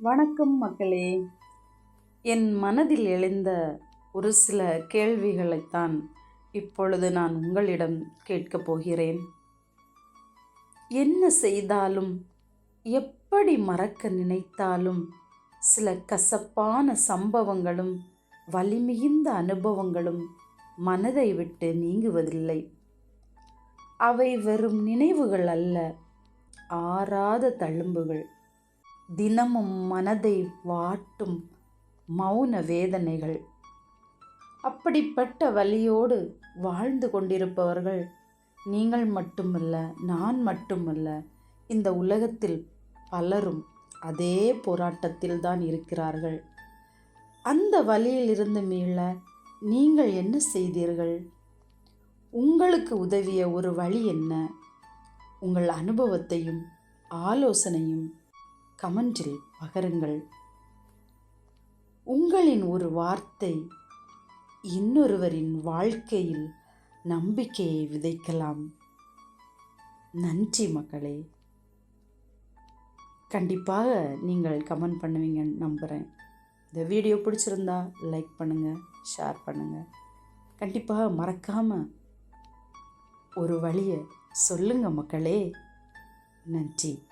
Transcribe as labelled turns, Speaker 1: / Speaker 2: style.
Speaker 1: வணக்கம் மக்களே. என் மனதில் எழுந்த ஒரு சில கேள்விகளைத்தான் இப்பொழுது நான் உங்களிடம் கேட்கப் போகிறேன். என்ன செய்தாலும், எப்படி மறக்க நினைத்தாலும், சில கசப்பான சம்பவங்களும் வலிமிகுந்த அனுபவங்களும் மனதை விட்டு நீங்குவதில்லை. அவை வெறும் நினைவுகள் அல்ல, ஆறாத தழும்புகள். தினமும் மனதை வாட்டும் மௌன வேதனைகள். அப்படிப்பட்ட வலியோடு வாழ்ந்து கொண்டிருப்பவர்கள் நீங்கள் மட்டுமல்ல, நான் மட்டுமல்ல, இந்த உலகத்தில் பலரும் அதே போராட்டத்தில் தான் இருக்கிறார்கள். அந்த வலியிலிருந்து மீள நீங்கள் என்ன செய்தீர்கள்? உங்களுக்கு உதவிய ஒரு வழி என்ன? உங்கள் அனுபவத்தையும் ஆலோசனையும் கமெண்டில் பகிருங்கள். உங்களின் ஒரு வார்த்தை இன்னொருவரின் வாழ்க்கையில் நம்பிக்கையை விதைக்கலாம். நன்றி மக்களே. கண்டிப்பாக நீங்கள் கமெண்ட் பண்ணுவீங்கன்னு நம்புகிறேன். இந்த வீடியோ பிடிச்சிருந்தா லைக் பண்ணுங்கள், ஷேர் பண்ணுங்கள். கண்டிப்பாக மறக்காமல் ஒரு வழியை சொல்லுங்கள் மக்களே. நன்றி.